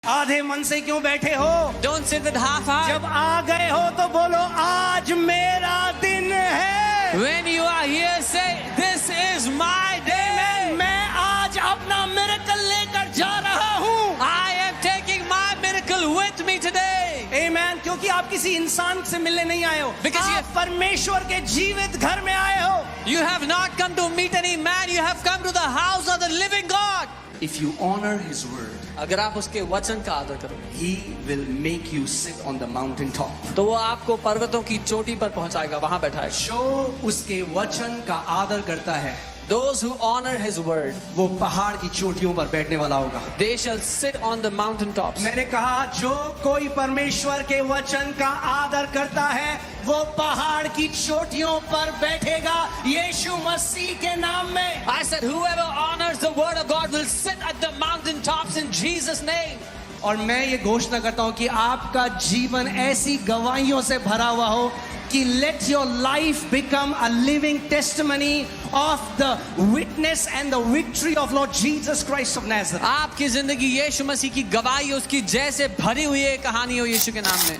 आधे मन से क्यों बैठे हो? Don't sit with half heart. जब आ गए हो तो बोलो आज मेरा दिन है। When you are here, say, this is my day. मैं आज अपना मिरेकल लेकर जा रहा हूँ। I am taking my miracle with me today. Amen. क्योंकि आप किसी इंसान से मिलने नहीं आए हो, Because आप परमेश्वर के जीवित घर में आए हो। You have not come to meet any man. You have come to the house of the living God. If you honor His word, अगर आप उसके वचन का आदर करोगे, He will make you sit on the mountain top. तो वो आपको पर्वतों की चोटी पर पहुंचाएगा, वहां बैठाएगा. जो उसके वचन का आदर करता है, Those who honor His word, वो पहाड़ की चोटियों पर बैठने वाला होगा। they shall sit on the mountain tops. मैंने कहा जो कोई परमेश्वर के वचन का आदर करता है वो पहाड़ की चोटियों पर बैठेगा यीशु मसीह के नाम में। I said, whoever honors the word of God will sit at the mountain tops in Jesus' name. और मैं ये घोषणा करता हूं कि आपका जीवन ऐसी गवाहियों से भरा हुआ हो कि let your life become a living testimony of the witness and the victory of Lord Jesus Christ of Nazareth. आपकी जिंदगी यीशु मसीह की गवाही उसकी जैसे भरी हुई है कहानी हो यीशु के नाम में।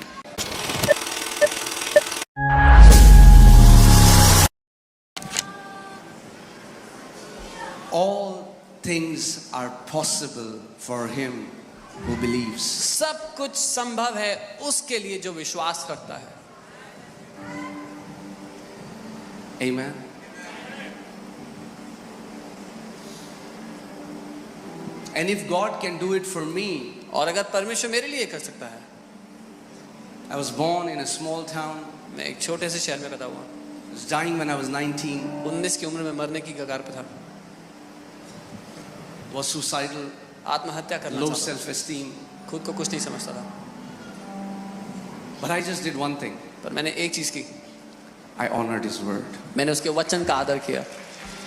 All things are possible for him who believes. सब कुछ संभव है उसके लिए जो विश्वास करता है। Amen. And if God can do it for me, और अगर परमेश्वर मेरे लिए कर सकता है, I was born in a small town. मैं एक छोटे से शहर में पैदा हुआ, I was dying when I was 19. 19 की उम्र में मरने की कगार पर था, Was suicidal, आत्महत्या करना low चाहता था, self-esteem. खुद को कुछ नहीं समझता था, But I just did one thing. पर मैंने एक चीज की, I honored His word. मैंने उसके वचन का आदर किया,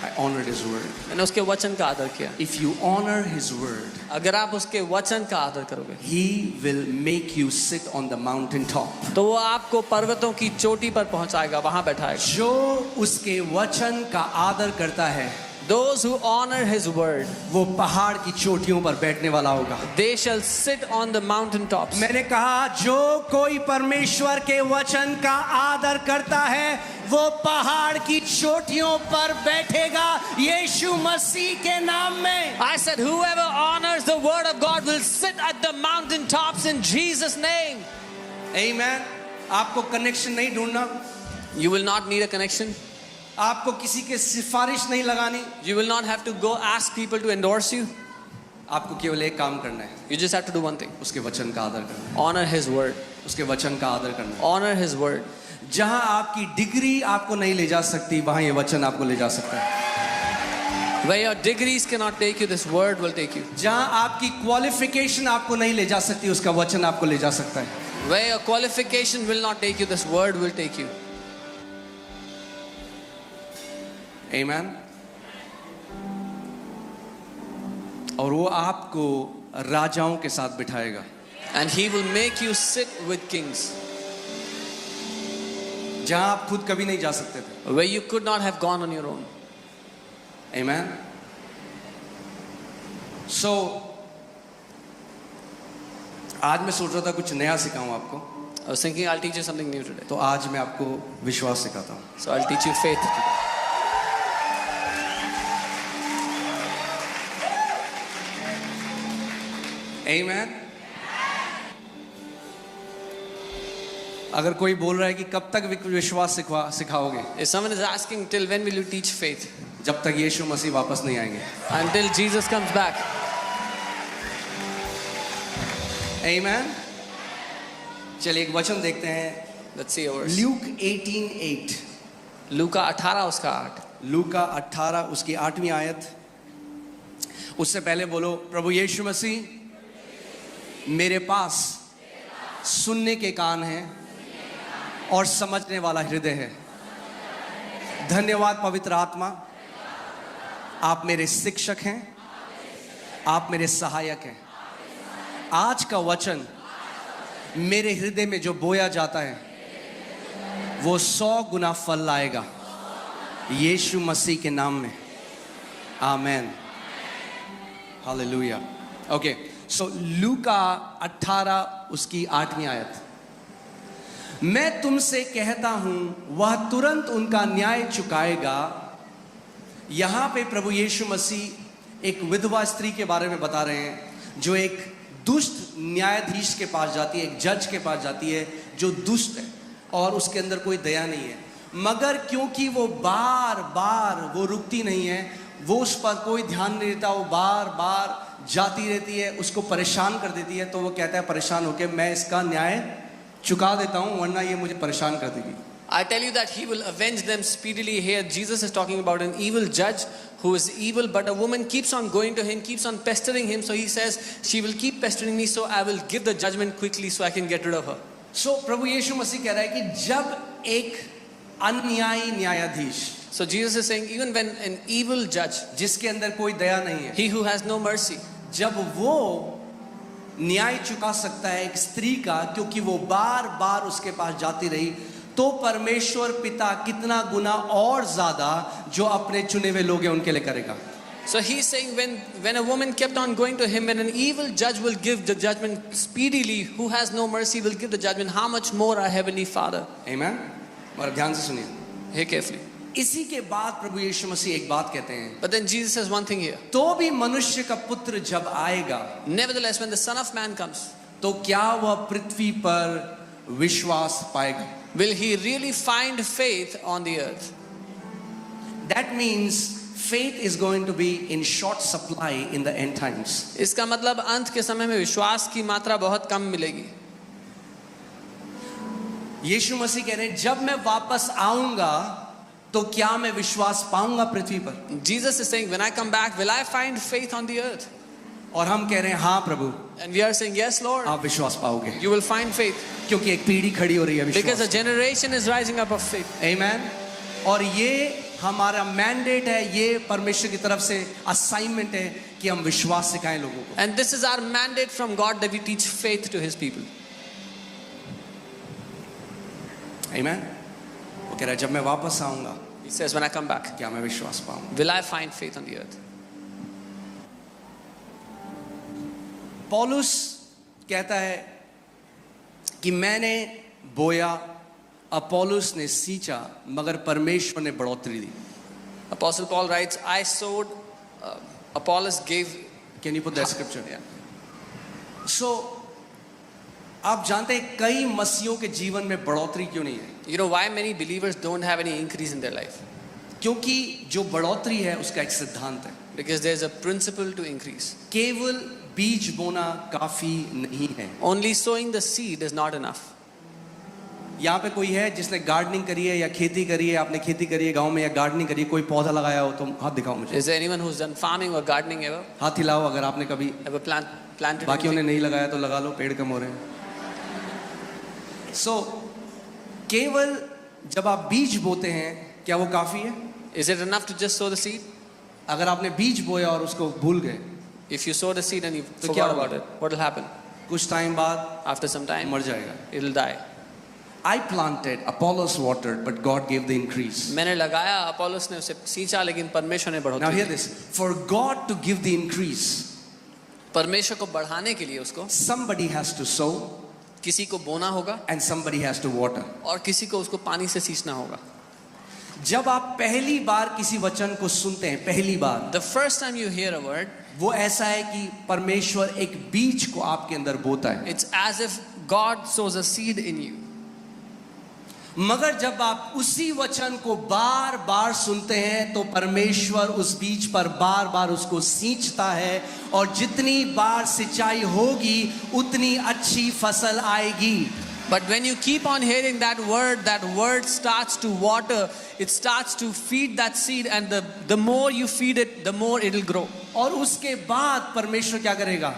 I honored His word. मैंने उसके वचन का आदर किया। If you honor His word, अगर आप उसके वचन का आदर करोगे, He will make you sit on the mountain top. तो वो आपको पर्वतों की चोटी पर पहुंचाएगा, वहां बैठाएगा। जो उसके वचन का आदर करता है Those who honor His word, वो पहाड़ की चोटियों पर बैठने वाला होगा। they shall sit on the mountain tops. मैंने कहा जो कोई परमेश्वर के वचन का आदर करता है वो पहाड़ की चोटियों पर बैठेगा यीशु मसीह के नाम में। I said, whoever honors the word of God will sit at the mountain tops in Jesus' name. Amen. आपको कनेक्शन नहीं ढूंढना, You will not need a connection. आपको किसी के सिफारिश नहीं लगानी, You will not have to go ask people to endorse you. आपको केवल एक काम करना है, You just have to do one thing. उसके वचन का आदर करना है, Honor His word. उसके वचन का आदर करना है। Honor His word. जहां आपकी डिग्री आपको नहीं ले जा सकती वहां ये वचन आपको ले जा सकता है। Where your degrees cannot take you, this word will take you. जहां आपकी क्वालिफिकेशन आपको नहीं ले जा सकती उसका वचन आपको ले जा सकता है। Where your qualification will not take you, this word will take you. Amen. और वो आपको राजाओं के साथ बिठाएगा। And He will make you sit with kings. जहां आप खुद कभी नहीं जा सकते थे। Where you could not have gone on your own. Amen. So आज मैं सोच रहा था कुछ नया सिखाऊं आपको, I was thinking I'll teach you something new today. तो आज मैं आपको विश्वास सिखाता हूं। So I'll teach you faith today. Amen. अगर कोई बोल रहा है कि कब तक विश्वास सिखाओगे, If someone is asking, till when will you teach faith? जब तक यीशु मसीह वापस नहीं आएंगे। Until Jesus comes back. Amen. चलिए एक वचन देखते हैं, Let's see a verse. Luke 18:8। लूका 18 उसका 8. लूका 18 उसकी 8वीं आयत। उससे पहले बोलो, प्रभु यीशु मसीह मेरे पास सुनने के कान हैं और समझने वाला हृदय है। धन्यवाद पवित्र आत्मा, आप मेरे शिक्षक हैं, आप मेरे सहायक हैं। आज का वचन मेरे हृदय में जो बोया जाता है वो 100 गुना फल लाएगा यीशु मसीह के नाम में। आमेन। Hallelujah. Okay, सो लूका 18 उसकी 8वीं आयत। मैं तुमसे कहता हूं वह तुरंत उनका न्याय चुकाएगा। यहां पे प्रभु यीशु मसीह एक विधवा स्त्री के बारे में बता रहे हैं जो एक दुष्ट न्यायाधीश के पास जाती है, एक जज के पास जाती है जो दुष्ट है और उसके अंदर कोई दया नहीं है, मगर क्योंकि वो बार बार वो रुकती नहीं है, वो उस पर कोई ध्यान नहीं देता, वो बार बार जाती रहती है, उसको परेशान कर देती है, तो वो कहता है परेशान होकर मैं इसका न्याय चुका देता हूं वरना ये मुझे परेशान कर देगी। I tell you that he will avenge them speedily. Here Jesus is talking about an evil judge who is evil, but a woman keeps on going to him, keeps on pestering him, so he says she will keep pestering me, so I will give the judgment quickly so I can get rid of her. So प्रभु यीशु मसीह कह रहा है कि जब एक अन्यायी न्यायाधीश, So Jesus is saying even when an evil judge, जिसके अंदर कोई दया नहीं है, he who has no mercy, जब वो न्याय चुका सकता है एक स्त्री का क्योंकि वो बार बार उसके पास जाती रही, तो परमेश्वर पिता कितना गुना और ज्यादा जो अपने चुने हुए लोग हैं उनके लिए करेगा। so he's saying when a woman kept on going to him, when an evil judge will give the judgment speedily, who has no mercy will give the judgment, how much more our heavenly Father. Amen? और ध्यान से सुनिए, Hear carefully. इसी के बाद प्रभु यीशु मसीह एक बात कहते हैं, But then Jesus says one thing here. तो भी मनुष्य का पुत्र जब आएगा Nevertheless, when the Son of Man comes, तो क्या वह पृथ्वी पर विश्वास पाएगा? will he really find faith on the earth? That means faith is going to be in short supply in the end times. इसका मतलब अंत के समय में विश्वास की मात्रा बहुत कम मिलेगी। यीशु मसीह कह रहे हैं जब मैं वापस आऊंगा तो क्या मैं विश्वास पाऊंगा पृथ्वी पर? Jesus is saying, when I come back, will I find faith on the earth? और हम कह रहे हैं हाँ प्रभु, And we are saying, yes, Lord, आप विश्वास पाओगे, you will find faith. क्योंकि एक पीढ़ी खड़ी हो रही है Because a विश्वास। generation is rising up of faith. Amen? और ये हमारा मैंडेट है, ये परमेश्वर की तरफ से असाइनमेंट है कि हम विश्वास सिखाएं लोगों को। And this is our mandate from God that we teach faith to His people. Amen? वो कह रहा है जब मैं वापस आऊंगा He says, when I come back, क्या मैं विश्वास पाऊंगा? will I find faith on the earth? पौलुस कहता है कि मैंने बोया, अपोलोस ने सींचा, मगर परमेश्वर ने बढ़ोतरी दी। Apostle Paul writes, I sowed, Apollos gave. Can you put that scripture? Yeah. So, आप जानते हैं कई मसीहों के जीवन में बढ़ोतरी क्यों नहीं है? You know why many believers don't have any increase in their life? क्योंकि जो बढ़ोतरी है उसका एक सिद्धांत है, Because there's a principle to increase. केवल बीज बोना काफी नहीं है। Only sowing the seed is not enough. यहाँ पे कोई है जिसने गार्डनिंग करी है या खेती करी है, आपने खेती करी है गांव में या गार्डनिंग करी है, कोई पौधा लगाया हो तो हाथ दिखाओ मुझे। Is there anyone who's done farming or gardening ever? हाथ हिलाओ अगर आपने कभी, Ever planted बाकियों ने anything? नहीं लगाया तो लगा लो, पेड़ कम हो रहे हैं। सो केवल जब आप बीज बोते हैं क्या वो काफी है? Is it enough to just sow the seed? अगर आपने बीज बोया और उसको भूल गए, If you sow the seed and you तो क्या forgot about होगा? it, what will happen? कुछ टाइम बाद After some time, मर जाएगा। it'll die. I planted, Apollos watered, but God gave the increase. मैंने लगाया, अपोलोस ने उसे सींचा, लेकिन परमेश्वर ने Now बढ़ोतरी hear the. this. For God to give the increase, परमेश्वर को बढ़ाने के लिए उसको somebody has to sow किसी को बोना होगा and somebody has to water. और किसी को उसको पानी से सींचना होगा। जब आप पहली बार किसी वचन को सुनते हैं, पहली बार, The first time you hear a word, वो ऐसा है कि परमेश्वर एक बीज को आपके अंदर बोता है। it's as if God sows a seed in you. मगर जब आप उसी वचन को बार बार सुनते हैं तो परमेश्वर उस बीज पर बार बार उसको सींचता है, और जितनी बार सिंचाई होगी उतनी अच्छी फसल आएगी। But when you keep on hearing that word starts to water, it starts to feed that seed, and the more you feed it, the more it'll grow. और उसके बाद परमेश्वर क्या करेगा?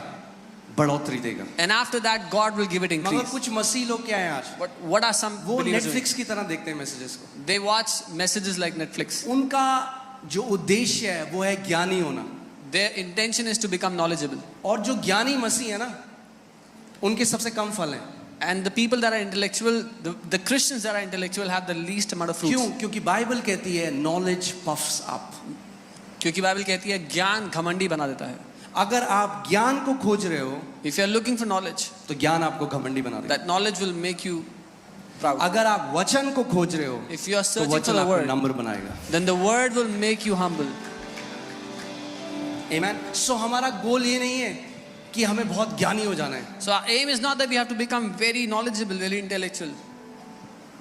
बढ़ोतरी देगा। And after that, God will give it मगर increase. कुछ मसीह लोग क्या हैं आज? But what are some वो believers doing? नेटफ्लिक्स की तरह देखते हैं मैसेजेस को। They watch messages like Netflix. उनका जो उद्देश्य है वो है ज्ञानी होना, Their intention is to become knowledgeable. और जो ज्ञानी मसीह है ना, उनके सबसे कम फल हैं। And the people that are intellectual, the Christians that are intellectual have the least amount of fruits. क्यों? क्योंकि बाइबल कहती है नॉलेज पफ्स अप। क्योंकि बाइबल कहती है ज्ञान घमंडी बना देता है। अगर आप ज्ञान को खोज रहे हो If you are looking for knowledge, तो ज्ञान आपको घमंडी बना देगा। that knowledge will make you proud. अगर आप वचन को खोज रहे हो If you are तो searching for वचन the आपको word, नंबर बनाएगा। then the word will make you humble. आमेन। सो हमारा गोल ये नहीं है कि हमें बहुत ज्ञानी हो जाना है। So our aim is not that we have to become very knowledgeable, very intellectual.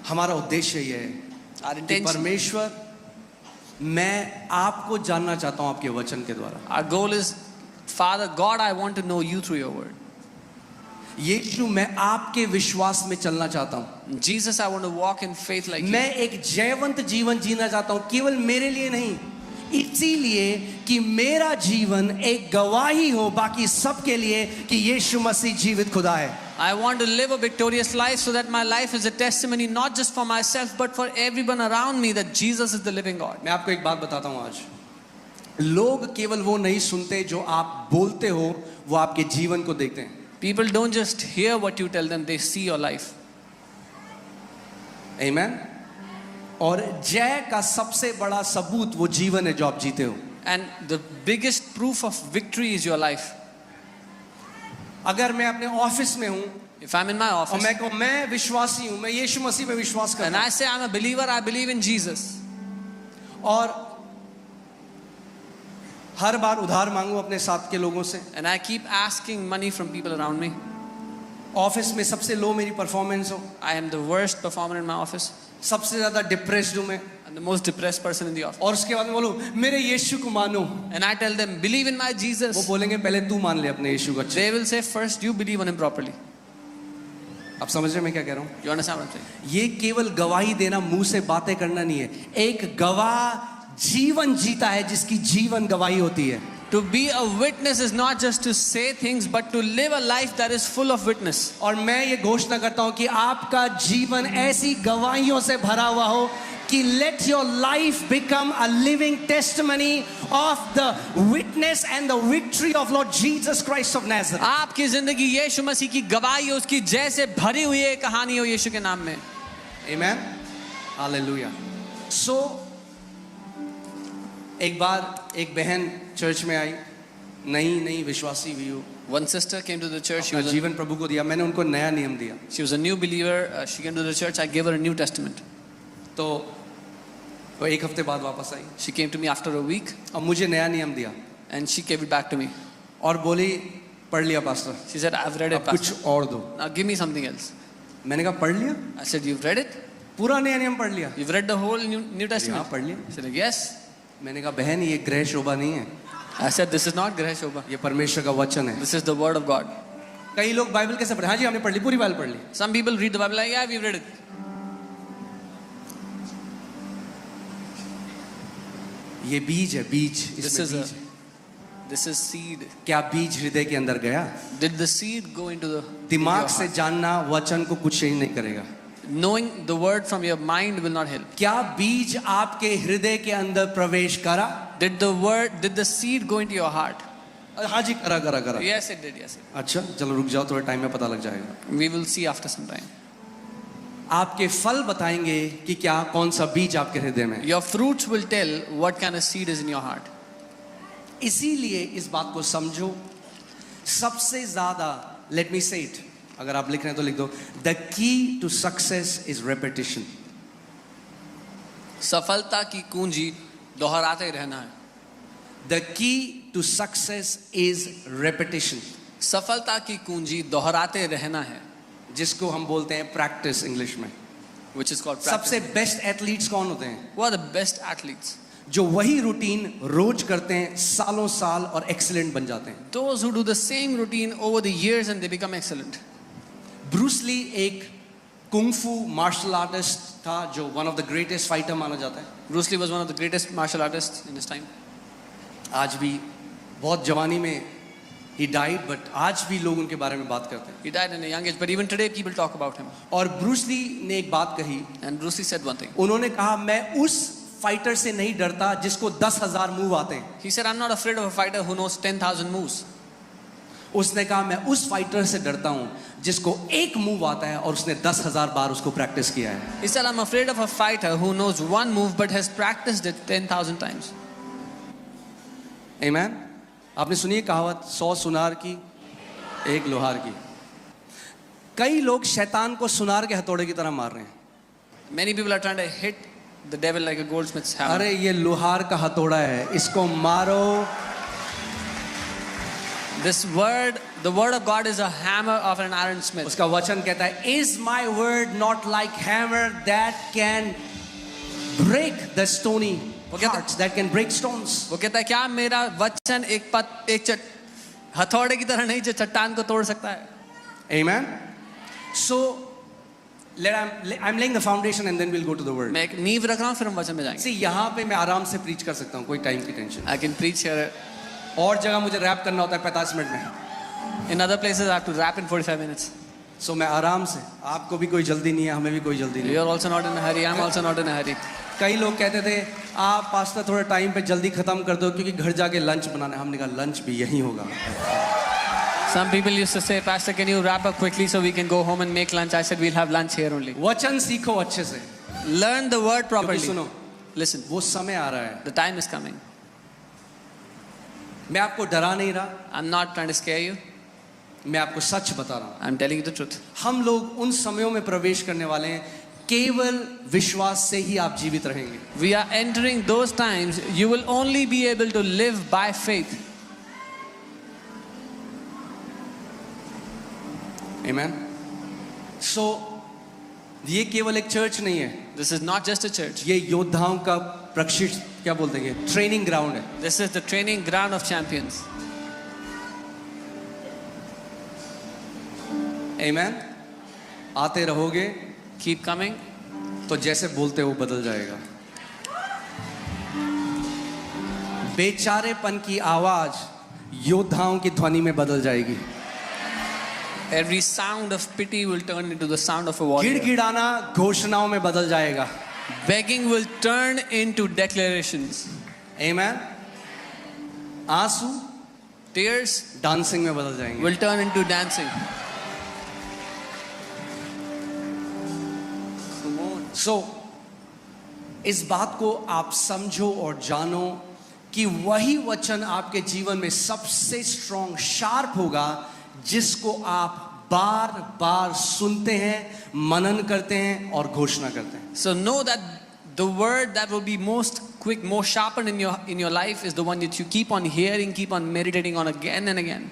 हमारा उद्देश्य ये है Our कि intention, परमेश्वर, मैं आपको जानना चाहता हूं आपके वचन के द्वारा। our goal is, Father God, I want to know you through your word. यीशु, मैं आपके विश्वास में चलना चाहता हूं। Jesus, I want to walk in faith like you. मैं एक जयवंत जीवन जीना चाहता हूं, केवल मेरे लिए नहीं, इसीलिए कि मेरा जीवन एक गवाही हो बाकी सबके लिए कि यीशु मसीह जीवित खुदा है। I want to live a victorious life so that my life is a testimony not just for myself but for everyone around me that Jesus is the living God. मैं आपको एक बात बताता हूं आज, लोग केवल वो नहीं सुनते जो आप बोलते हो, वो आपके जीवन को देखते हैं। People don't just hear what you tell them, they see your life. आमेन। और जय का सबसे बड़ा सबूत वो जीवन है जो आप जीते हो। And the biggest proof of victory is your life. अगर मैं अपने ऑफिस में हूं If I'm in my और office मैं कहूं मैं विश्वासी हूं, मैं यीशु मसीह में विश्वास and करता I say I'm a believer, I believe in Jesus, हूं, और हर बार उधार मांगू अपने साथ के लोगों से, and I keep asking money from people around me, office में सबसे लो मेरी परफॉर्मेंस हो, I am the worst performer in my office, सबसे ज्यादा डिप्रेस्ड हूं मैं, I'm the most depressed person in the office, और उसके बाद मैं बोलूं मेरे यीशु को मानो, and I tell them believe in my वो Jesus, बोलेंगे पहले तू मान ले अपने यीशु को अच्छे। they will say first you believe on him properly. आप समझ रहे हैं मैं क्या कह रहा हूं? You understand what I'm saying? ये केवल गवाही देना, मुंह से बातें करना नहीं है, एक गवाह जीवन जीता है जिसकी जीवन गवाही होती है। To be a witness is not just to say things but to live a life that is full of witness. और मैं ये घोषणा करता हूं कि आपका जीवन ऐसी गवाहियों से भरा हुआ हो कि let your life become a living testimony of the witness and the victory of Lord Jesus Christ of Nazareth. आपकी जिंदगी यीशु मसीह की गवाही हो, उसकी जैसे भरी हुई एक कहानी हो यीशु के नाम में। Amen. Hallelujah. So एक बार एक बहन चर्च में आई, नई विश्वासी भी हो, One sister came to the church. अपना जीवन प्रभु को दिया, मैंने उनको नया नियम दिया। She was a new believer. She came to the church. I gave her a New Testament. तो वो एक हफ्ते बाद वापस आई She came to me after a week और मुझे नया नियम दिया and she gave it back to me. और बोली पढ़ लिया pastor, She said, I've read it, अब कुछ Pastor. और दो। Now give me something else. मैंने कहा पढ़ लिया, I said, you've read it? पूरा नया नियम पढ़ लिया? You've read the whole New हाँ Testament? पढ़ लिया। She said, yes. मैंने कहा बहन ये ग्रह शोभा नहीं है, I said, this is not Graha Shobha. ये परमेश्वर का वचन है। This is the word of God. कई लोग बाइबल कैसे पढ़े? हाँ जी हमने पढ़ ली, पूरी बाइबल पढ़ ली। Some people read the Bible like, yeah, we've read it. ये बीज है, बीज, This इसमें is बीज है। this is seed. क्या बीज हृदय के अंदर गया? Did the seed go into the दिमाग your से heart? जानना वचन को कुछ चेंज नहीं करेगा। Knowing the word from your mind will not help. क्या बीज आपके हृदय के अंदर प्रवेश करा? Did the seed go into your heart? हाँ जी करा। Yes, it did. Yes, it अच्छा चलो रुक जाओ, थोड़ा टाइम में पता लग जाएगा। did. We will see after some time. आपके फल बताएंगे कि क्या कौन सा बीज आपके हृदय में है। Your fruits will tell what kind of seed is in your heart. इसीलिए इस बात को समझो, सबसे ज्यादा, लेट मी से इट, अगर आप लिख रहे हैं तो लिख दो, the key to success is repetition. सफलता की कुंजी दोहराते रहना है. The key to success is repetition, सफलता की कुंजी दोहराते रहना है, जिसको हम बोलते हैं प्रैक्टिस इंग्लिश में। which is called सबसे practice. बेस्ट एथलीट्स कौन होते हैं? Who are the best athletes? जो वही रूटीन रोज करते हैं, सालों साल, और एक्सीलेंट बन जाते हैं। Those who do the same routine over the years and they become excellent. Bruce Lee एक कुंग-फू मार्शल आर्टिस्ट था जो one of the greatest fighter माना जाता है। Bruce Lee was one of the greatest martial artists in his time. आज भी बहुत जवानी में he died, but आज भी लोग उनके बारे में बात करते हैं। He died in a young age, but even today people talk about him. और ब्रूस ली ने एक बात कही, And Bruce Lee said one thing. उन्होंने कहा मैं उस फाइटर से नहीं डरता जिसको 10,000 मूव आते हैं। He said, I'm not afraid of a fighter who knows 10,000 moves. उसने कहा मैं उस फाइटर से डरता हूं जिसको एक मूव आता है और उसने 10,000 बार उसको प्रैक्टिस किया है। He said, I'm afraid of a fighter who knows one move but has practiced it 10,000 times. Amen. आपने सुनी है कहावत 100 सुनार की 1 लोहार की। कई लोग शैतान को सुनार के हथौड़े की तरह मार रहे हैं। Many people are trying to hit the devil like a goldsmith's hammer. अरे ये लोहार का हथौड़ा है, इसको मारो। This word, the word of God is a hammer of an iron smith. उसका वचन कहता है, Is my word not like hammer that can break the stony hearts, that can break stones? वो कहता है क्या मेरा वचन एक हथौड़े की तरह नहीं जो चट्टान को तोड़ सकता है? Amen. So I'm laying the foundation and then we'll go to the word. मैं एक नींव रख रहा हूँ फिर हम वचन में जाएंगे. See, यहाँ पे मैं आराम से प्रीच कर सकता हूँ, कोई टाइम की tension. I can preach here. और जगह मुझे रैप करना होता है 45 मिनट में। In other places I have to rap in 45 minutes. So मैं आराम से, आपको भी कोई जल्दी नहीं है, हमें भी कोई जल्दी नहीं You है। are also not in a hurry. I am also not in a hurry. कई लोग कहते थे आप पास्टर थोड़ा टाइम पे जल्दी खत्म कर दो क्योंकि घर जाके लंच बनाना है। हमने कहा लंच भी यही होगा। Some people used to say, Pastor, can you wrap up quickly so we can go home and make lunch? I said, we'll have lunch here only. वचन सीखो अच्छे से। Learn the word properly. क्योंकि सुनो, Listen, वो समय आ रहा है। the time is coming. मैं आपको डरा नहीं रहा, I'm not trying to scare you. मैं आपको सच बता रहा हूँ। I'm telling you the truth. हम लोग उन समयों में प्रवेश करने वाले हैं, केवल विश्वास से ही आप जीवित रहेंगे। We are entering those times. You will only be able to live by faith. Amen. So ये केवल एक चर्च नहीं है, This is not just a church. ये योद्धाओं का प्रशिक्षण क्या बोलते हैं, ट्रेनिंग ग्राउंड है। This is the training ground of champions. Amen. आते रहोगे Keep coming. तो जैसे बोलते हो बदल जाएगा। बेचारेपन की आवाज योद्धाओं की ध्वनि में बदल जाएगी। Every sound of pity will turn into the sound of a warrior. गिड़गिड़ाना घोषणाओं में बदल जाएगा। Begging will turn into declarations. Amen. आंसू Tears डांसिंग में बदल जाएंगे। will turn into dancing. So इस बात को आप समझो और जानो कि वही वचन आपके जीवन में सबसे स्ट्रॉन्ग शार्प होगा जिसको आप बार बार सुनते हैं, मनन करते हैं और घोषणा करते हैं। So know that the word that will be most quick, more sharpened in your life is the one that you keep on hearing, keep on meditating on again and again.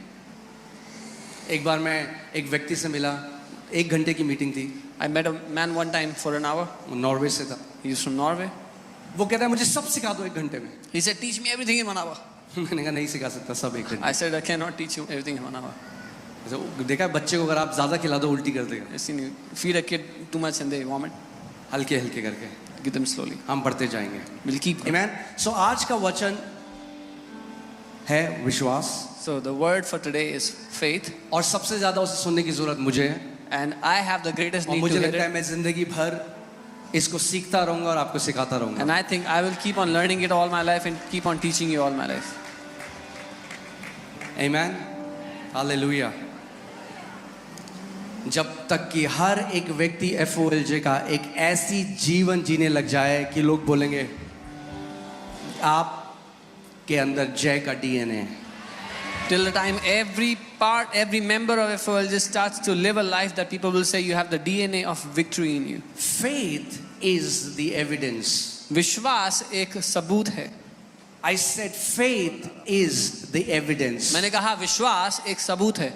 एक बार मैं एक व्यक्ति से मिला, 1 घंटे की मीटिंग थी। I met a man one time for an hour. वो नॉर्वे से था। He is from Norway. वो कहता है मुझे सब सिखा दो 1 घंटे में। He said, teach me everything in 1 hour. मैंने कहा नहीं सिखा सकता सब 1 घंटे। I said, I cannot teach you everything in 1 hour. देखा है बच्चे को अगर आप ज्यादा खिला दो उल्टी कर देगा। I've seen you feed a kid too much and they vomit. हल्के हल्के करके Give them slowly. हम बढ़ते जाएंगे। We'll keep going. Amen. So आज का वचन है विश्वास, So the word for today is faith. और सबसे ज्यादा उसे सुनने की जरूरत मुझे है। And I have the greatest और need to मुझे hear लगता है it. मैं जिंदगी भर इसको सीखता रहूंगा और आपको सिखाता रहूंगा। And I think I will keep on learning it all my life and keep on teaching you all my life. Amen. Hallelujah. जब तक कि हर एक व्यक्ति FOLJ का एक ऐसी जीवन जीने लग जाए कि लोग बोलेंगे आप के अंदर जय का DNA है। Till the time every member of FOL just starts to live a life that people will say you have the DNA of victory in you. Faith is the evidence. विश्वास एक सबूत है. I said faith is the evidence. मैंने कहा विश्वास एक सबूत है.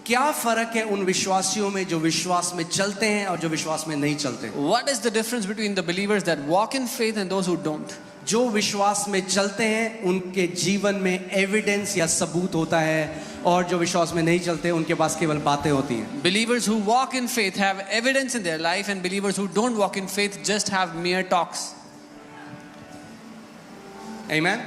क्या फर्क है उन विश्वासियों में जो विश्वास में चलते हैं और जो विश्वास में नहीं चलते? What is the difference between the believers that walk in faith and those who don't? जो विश्वास में चलते हैं उनके जीवन में एविडेंस या सबूत होता है, और जो विश्वास में नहीं चलते उनके पास केवल बातें होती हैं। Believers who walk in faith have evidence in their life, and believers who don't walk in faith just have mere talks. Amen.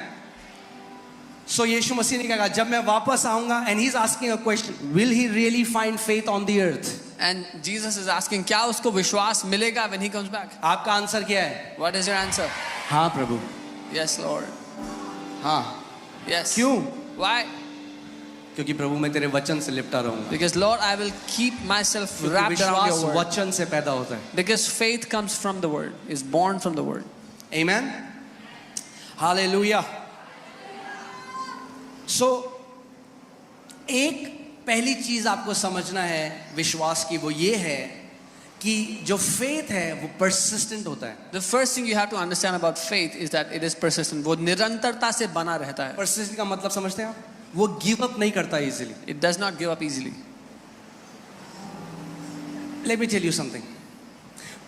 So यीशु मसीह ने कहा जब मैं वापस आऊंगा, and he's asking a question, will he really find faith on the earth? And Jesus is asking क्या उसको विश्वास मिलेगा when he comes back? आपका आंसर क्या है? What is your answer? हाँ प्रभु। Yes, Lord. हाँ। Yes. क्यों? Why? क्योंकि प्रभु मैं तेरे वचन से लिपटा रहूंगा। Because Lord, I will keep myself क्योंकि wrapped around विश्वास your word. वचन से पैदा होता है। Because faith comes from the word, is born from the word. Amen. Hallelujah. सो एक पहली चीज आपको समझना है विश्वास की, वो ये है कि जो फेथ है वो परसिस्टेंट होता है. The first thing you have to understand about faith is that it is persistent. वो निरंतरता से बना रहता है. परसिस्टेंट का मतलब समझते हैं आप? वो गिव अप नहीं करता easily. It does not give up easily. Let me tell you something.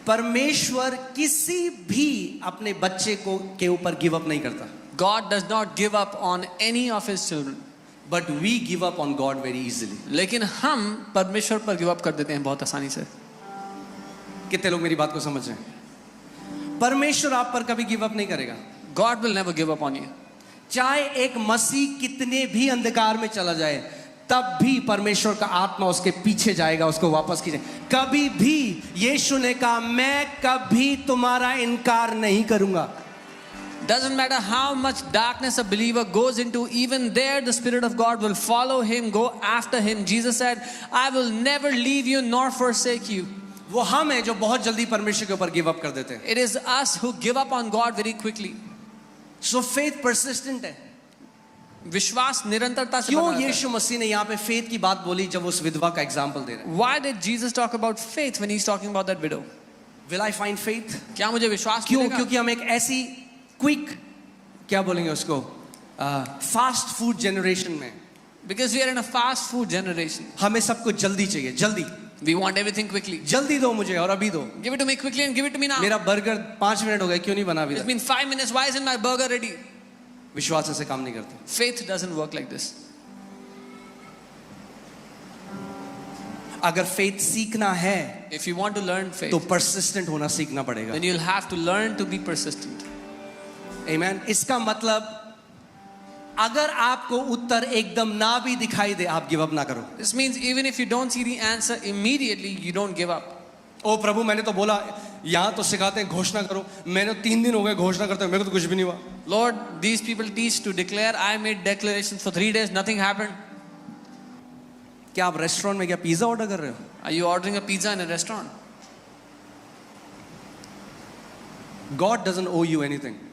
परमेश्वर किसी भी अपने बच्चे को के ऊपर गिव अप नहीं करता. God does not give up on any of his children. But we give up on God very easily. लेकिन हम परमेश्वर पर गिव अप कर देते हैं बहुत आसानी से. कितने लोग मेरी बात को समझ रहे हैं? परमेश्वर आप पर कभी गिव अप नहीं करेगा. God will never give up on you. चाहे एक मसीह कितने भी अंधकार में चला जाए, तब भी परमेश्वर का आत्मा उसके पीछे जाएगा, उसको वापस खींचेगा. कभी भी यीशु ने कहा, मैं कभी तुम्हारा इनकार नहीं करूंगा. Doesn't matter how much darkness a believer goes into, even there the Spirit of God will follow him, go after him. Jesus said, I will never leave you nor forsake you. वो हम हैं जो बहुत जल्दी परमेश्वर के ऊपर give up कर देते हैं. It is us who give up on God very quickly. So faith persistent है. विश्वास निरंतरता से क्यों बना रहता है. यीशु मसीह ने यहाँ पे फेथ की बात बोली जब उस विधवा का एग्जाम्पल दे रहे हैं? Why did Jesus talk about faith when he's talking about that widow? Will I find faith? क्या मुझे विश्वास क्यों? मिलेगा? क्योंकि हम एक ऐसी क्विक, क्या बोलेंगे उसको, फास्ट फूड जनरेशन में. Because we are in a fast food generation. हमें सब कुछ जल्दी चाहिए. जल्दी We want everything quickly. जल्दी दो मुझे और अभी दो. Give it to me quickly and give it to me now. मेरा बर्गर 5 मिनट हो गए, क्यों नहीं बना अभी It's तक? been 5 minutes. Why isn't my burger ready? विश्वास ऐसे काम नहीं करते. Faith doesn't work like this. अगर फेथ सीखना है If you want to learn faith, तो परसिस्टेंट होना सीखना पड़ेगा. then you'll have to learn to be persistent. आमीन. इसका मतलब अगर आपको उत्तर एकदम ना भी दिखाई दे, आप गिव अप ना करो. This means even if you don't see the answer immediately, you don't give up. ओ प्रभु, मैंने तो बोला, यहाँ तो सिखाते हैं घोषणा करो. मैंने 3 दिन हो गए घोषणा करते हुए, मेरे को तो कुछ भी नहीं हुआ. Lord, these people teach to declare. I made declarations for 3 days, nothing happened. क्या आप रेस्टोरेंट में क्या पिज्जा ऑर्डर कर रहे हो? Are you ordering a pizza in a restaurant? God doesn't owe you anything.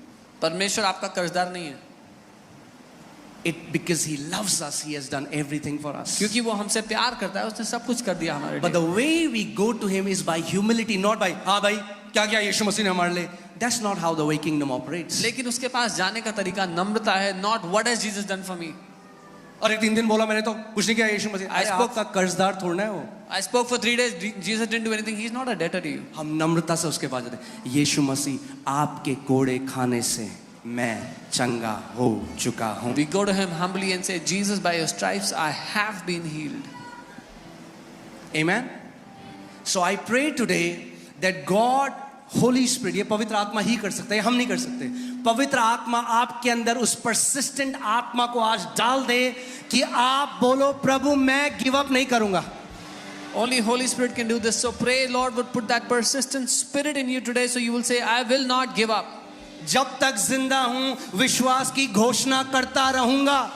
परमेश्वर आपका कर्जदार नहीं है. Because he loves us, he has done everything for us. क्योंकि वो हमसे प्यार करता है, उसने सब कुछ कर दिया हमारे But लिए. the way we go to him is by humility, not by हाँ भाई क्या क्या यीशु मसीह ने हमारे लिए. That's not how the way kingdom operates. लेकिन उसके पास जाने का तरीका नम्रता है. Not what has Jesus done for me. और एक 3 दिन बोला मैंने तो कुछ नहीं किया यीशु मसीह. I spoke- आपका कर्जदार थोड़ा है वो. I spoke for 3 days. Jesus didn't do anything. He's not a debtor to you. हम नम्रता से उसके पास जाते हैं. यीशु मसीह आपके कोड़े खाने से मैं चंगा हो चुका हूं. We go to him humbly and say, Jesus, by your stripes I have been healed. Amen. So I pray today that God, Holy Spirit, ये पवित्र आत्मा ही कर सकते हैं, हम नहीं कर सकते. पवित्र आत्मा आपके अंदर उस परसिस्टेंट आत्मा को आज डाल दे कि आप बोलो, प्रभु मैं गिव अप नहीं करूंगा. Only Holy Spirit can do this. So pray, Lord would put that persistent spirit in you today, so you will say, I will not give up. जब तक जिंदा हूं विश्वास की घोषणा करता रहूंगा.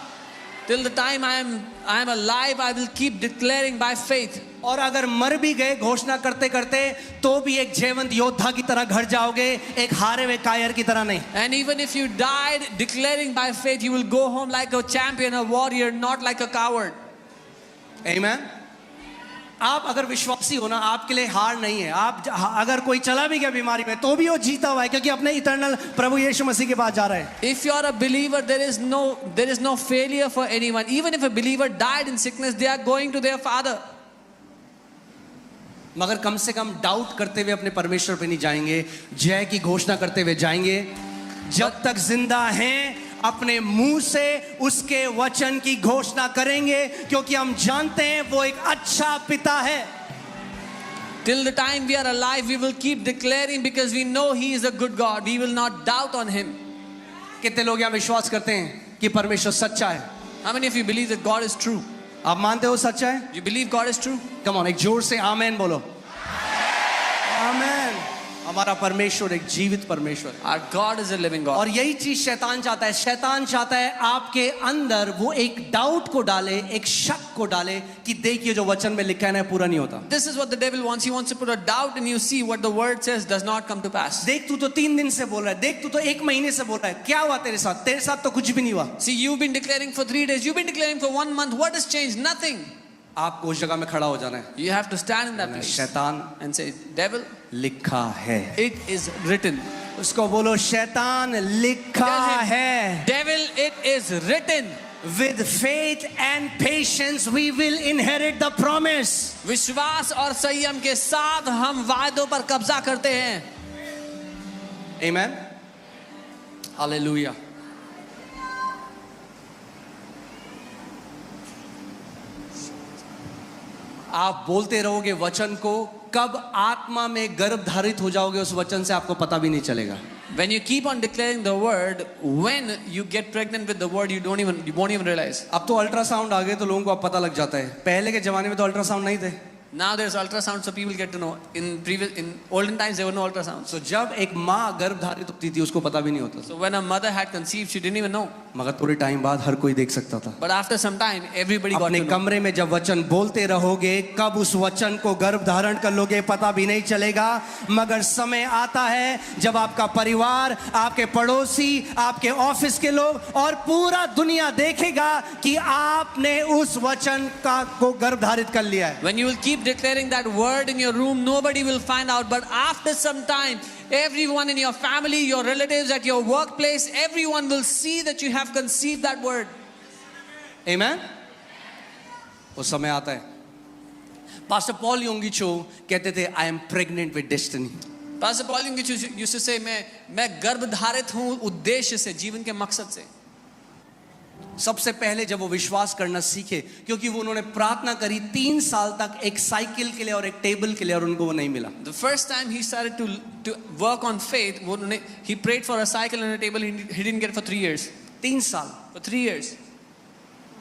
Till the time I am alive, I will keep declaring by faith. और अगर मर भी गए घोषणा करते करते, तो भी एक जीवंत योद्धा की तरह घर जाओगे, एक हारे हुए कायर की तरह नहीं. And even if you died declaring by faith, you will go home like a champion, a warrior, not like a coward. Amen. आप अगर विश्वासी हो ना, आपके लिए हार नहीं है. आप अगर कोई चला भी गया बीमारी में, तो भी वो जीता हुआ है, क्योंकि अपने इटर्नल प्रभु यीशु मसीह के पास जा रहा है. If you are a believer, there is no failure for anyone. Even if a believer died in sickness, they are going to their Father. मगर कम से कम डाउट करते हुए अपने परमेश्वर पे नहीं जाएंगे, जय की घोषणा करते हुए जाएंगे. जब तक जिंदा हैं अपने मुंह से उसके वचन की घोषणा करेंगे, क्योंकि हम जानते हैं वो एक अच्छा पिता है. Till the time we are alive, we will keep declaring because we know He is a good God. We will not doubt on Him. कितने लोग यहाँ विश्वास करते हैं कि परमेश्वर सच्चा है? How many of you believe that God is true? आप मानते हो सच्चा है? You believe God is true? Come on, एक जोर से आमेन बोलो. आमेन. हमारा परमेश्वर एक जीवित परमेश्वर है। Our God is a living God. और यही चीज शैतान चाहता है। शैतान चाहता है आपके अंदर वो एक डाउट को डाले, एक शक को डाले कि देखिए जो वचन में लिखा है ना पूरा नहीं होता। This is what the devil wants. He wants to put a doubt in you. See what the word says does not come to pass. देख तू तो 3 दिन से बोल रहा है, देख तू तो 1 महीने से बोल रहा है, क्या हुआ तेरे साथ? तेरे साथ तो कुछ भी नहीं हुआ। See, you've been declaring for 3 days. You've been declaring for 1 month. What has changed? Nothing. आपको उस जगह में खड़ा हो जाना है। You have to stand in that place शैतान and say, devil, लिखा है। it is written. उसको बोलो शैतान लिखा Tell him, है। devil, it is written. With faith and patience we will inherit the promise. विश्वास और संयम के साथ हम वायदों पर कब्जा करते हैं। Amen. Hallelujah. आप बोलते रहोगे वचन को, कब आत्मा में गर्भ धारित हो जाओगे उस वचन से आपको पता भी नहीं चलेगा। When you keep on declaring the word, when you get pregnant with the word, you won't even realize. अब तो अल्ट्रासाउंड आ गए तो लोगों को अब पता लग जाता है। पहले के जमाने में तो अल्ट्रासाउंड नहीं थे। Now there's ultrasound, so people get to know. In olden times there were no ultrasounds. तो जब एक माँ गर्भ धारित होती थी उसको पता भी नहीं होता था, So when a mother had conceived, she didn't even know. मगर थोड़े टाइम बाद हर कोई देख सकता था। But after some time, everybody got अपने to know. कमरे में जब वचन बोलते रहोगे, कब उस वचन को गर्भ धारण कर लोगे पता भी नहीं चलेगा, मगर समय आता है जब आपका परिवार, आपके पड़ोसी, आपके ऑफिस के लोग और पूरा दुनिया देखेगा कि आपने उस वचन का को गर्भ धारित कर लिया है। When you will keep declaring that word in your room, nobody will find out. But after some time, everyone in your family, your relatives, at your workplace, everyone will see that you have conceived that word. Amen? वो समय आता है। Pastor Paul योंगिचो कहते थे, I am pregnant with destiny. Pastor Paul used to say, मैं गर्भधारित हूँ उद्देश्य से, जीवन के मकसद से। सबसे पहले जब वो विश्वास करना सीखे, क्योंकि वो उन्होंने प्रार्थना करी 3 साल तक एक साइकिल के लिए और एक टेबल के लिए, और उनको वो नहीं मिला। The first time he started to work on faith, he prayed for a cycle and a table. He didn't get it for 3 years. 3 साल For 3 years.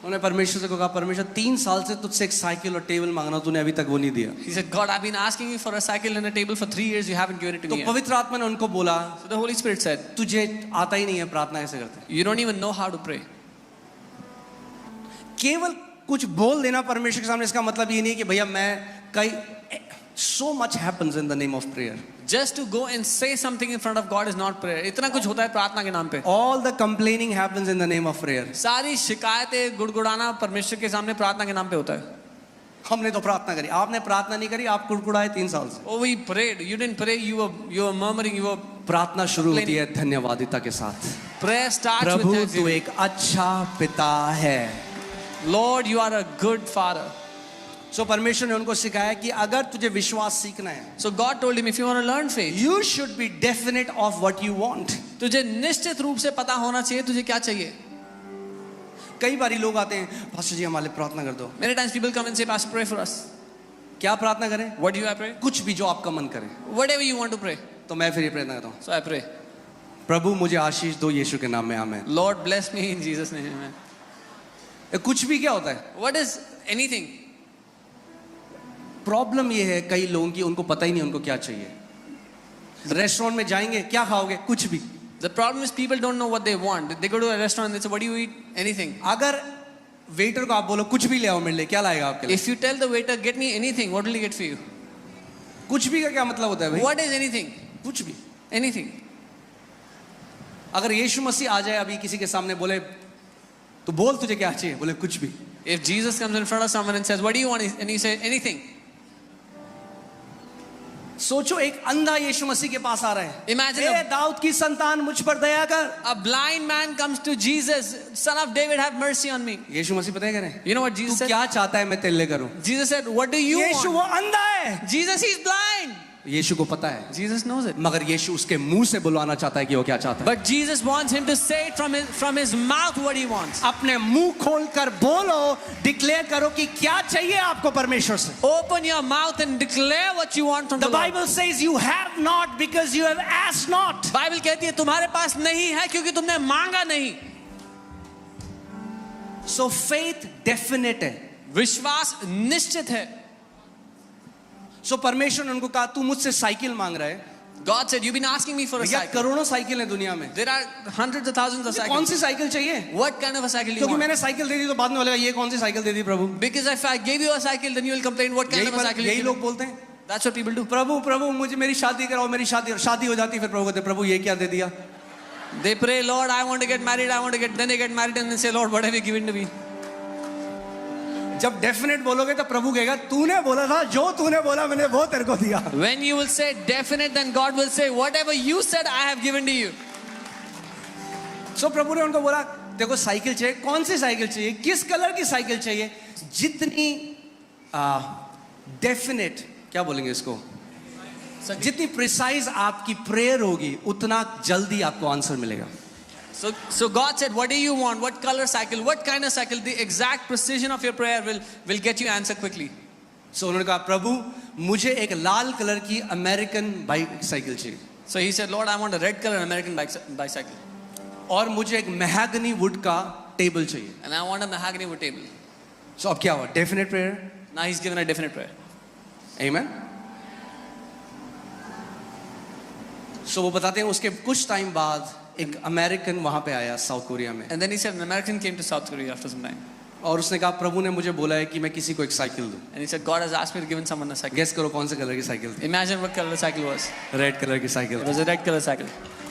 उन्होंने परमेश्वर से कहा, परमेश्वर 3 साल से तुझसे एक साइकिल और टेबल मांगना, तूने अभी तक वो नहीं दिया। He said, God, I've been asking you for a cycle and a table for 3 years. You haven't given it to तो me yet. पवित्र आत्मा ने उनको बोला, So the Holy Spirit said, तुझे आता ही नहीं है प्रार्थना ऐसे करते। you don't even know how to pray. केवल कुछ बोल देना परमेश्वर के सामने, इसका मतलब ये नहीं कि भैया मैं कई so much happens in the name of prayer. Just to go and say something in front of God is not prayer. इतना कुछ होता है प्रार्थना के नाम पे। All the complaining happens in the name of prayer. सारी शिकायतें गुड़गुड़ाना परमेश्वर के सामने प्रार्थना के नाम पे होता है। हमने तो प्रार्थना करी, आपने प्रार्थना नहीं करी, आप कुड़कुड़ाए 3 साल से। Oh, we prayed. You didn't pray. You were murmuring. You were. प्रार्थना शुरू होती है धन्यवादिता के साथ। Prayer starts with प्रभु तू thanksgiving. एक अच्छा पिता है। Lord, you are a good father. सो परमेश्वर ने उनको सिखाया कि अगर तुझे विश्वास सीखना है, So God told him, if you want to learn faith, you should be definite of what you want. तुझे निश्चित रूप से पता होना चाहिए तुझे क्या चाहिए। कई बारी लोग आते हैं, पास्टर जी हमारे लिए प्रार्थना कर दो। Many times people come and say, Pastor, pray for us. क्या प्रार्थना करें? What do you pray? कुछ भी जो आपका मन करे। Whatever you want to pray. तो मैं फिर ये प्रार्थना करता हूँ, So I pray. प्रभु मुझे आशीष दो यीशु के नाम में, आमीन। Lord, bless me in Jesus' name. Amen. कुछ भी क्या होता है? What is anything? प्रॉब्लम ये है कई लोगों की, उनको पता ही नहीं उनको क्या चाहिए। रेस्टोरेंट में जाएंगे, क्या खाओगे? कुछ भी। The problem is people don't know what they want. They go to a restaurant and they say, what do you eat? Anything. अगर वेटर को आप बोलो कुछ भी ले आओ मेरे लिए, क्या लाएगा आपके लिए? If you tell the waiter, get me anything, what will he get for you? कुछ भी का क्या मतलब होता है भाई? What is anything? कुछ भी। Anything. अगर यीशु मसीह आ जाए अभी किसी के सामने, बोले तो बोल तुझे क्या चाहिए, बोले कुछ भी। If Jesus comes in front of someone and says, what do you want? And he says, anything. सोचो एक अंधा यीशु मसीह के पास आ रहा है, Imagine ए दाऊद की संतान मुझ पर दया कर। A blind man comes to Jesus, son of David, have mercy on me. यीशु मसीह पता है क्या रहे? You know what तू Jesus said? क्या चाहता है मैं तेरे लिए करूं? Jesus said, what do you Yeshu want? वो अंधा है, Jesus, he's blind. यीशु को पता है, Jesus knows it. मगर यीशु उसके मुंह से बुलवाना चाहता है कि वो क्या चाहता है। But Jesus wants him to say it from his mouth what he wants. अपने मुंह खोल कर बोलो, डिक्लेयर करो कि क्या चाहिए आपको परमेश्वर से। Open your mouth and declare what you want from The the Lord. Bible says you have not because you have asked not. Bible कहती है तुम्हारे पास नहीं है क्योंकि तुमने मांगा नहीं। So faith definite है। विश्वास निश्चित है। सो परमेश्वर ने उनको कहा तू मुझसे साइकिल मांग रहा है, God said, you've been asking me for a भैया cycle. करोड़ों साइकिल है दुनिया में, There are hundreds of thousands of कौन cycles. सी साइकिल चाहिए? What kind of a cycle do you क्योंकि want? मैंने साइकिल दे दी तो बाद में बोलेगा ये कौन सी साइकिल दे दी प्रभु? Because if I gave you a cycle, then you will complain, what kind of a cycle यही you लोग give? बोलते हैं, That's what people do. प्रभु प्रभु मुझे मेरी शादी कराओ, मेरी शादी हो जाती है, फिर प्रभु कहते प्रभु ये क्या दे दिया? They pray, Lord, I want to get married, then they get married and then say, Lord, what have you given to me? जब डेफिनेट बोलोगे तो प्रभु कहेगा तूने बोला था, जो तूने बोला मैंने वो तेरे को दिया. When you will say definite, then God will say, whatever you said, I have given to you. सो प्रभु ने उनको बोला देखो साइकिल चाहिए, कौन सी साइकिल चाहिए, किस कलर की साइकिल चाहिए, जितनी डेफिनेट क्या बोलेंगे इसको, जितनी प्रिसाइज आपकी प्रेयर होगी उतना जल्दी आपको आंसर मिलेगा. So God said, what do you want? What color cycle? What kind of cycle? The exact precision of your prayer will get you answer quickly. सो उन्होंने कहा प्रभु मुझे एक लाल कलर की अमेरिकन बाइक साइकिल चाहिए, So he said, Lord, I want a red color American bicycle. और मुझे एक महगनी would का टेबल चाहिए. And I want a mahogany wood table. सो अब क्या हुआ? Definite prayer. Now he's given a definite prayer. आमेन. सो वो बताते हैं उसके कुछ टाइम बाद एक अमेरिकन वहां पे आया साउथ कोरिया में, And then he said, an American came to South Korea after some time. और उसने कहा प्रभु ने मुझे बोला है कि मैं किसी को एक साइकिल दूं. And he said, God has asked me to give someone a cycle. Guess करो कौन से कलर की साइकिल थी? Imagine what color the cycle was. Red colour की साइकिल It थी. was a red color cycle.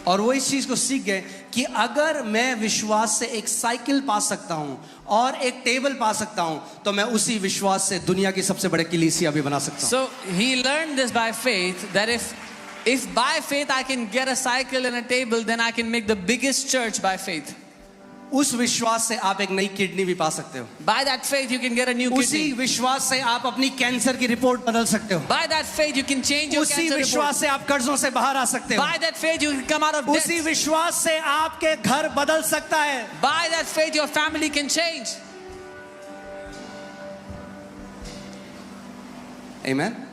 और वो इस चीज को सीख गए कि अगर मैं विश्वास से एक साइकिल पा सकता हूं और एक टेबल पा सकता हूं तो मैं उसी विश्वास से दुनिया की सबसे बड़े कलीसिया भी बना सकता हूं. So he learned this by faith, that if by faith I can get a cycle and a table, then I can make the biggest church by faith. उस विश्वास से आप एक नई किडनी भी पा सकते हो. By that faith you can get a new उसी kidney. विश्वास से आप अपनी कैंसर की रिपोर्ट बदल सकते हो. By that faith you can change your उसी cancer report. विश्वास से आप कर्जों से बाहर आ सकते हो. By that faith you can come out of debt. उसी विश्वास से आपके घर बदल सकता है. By that faith your family can change. Amen.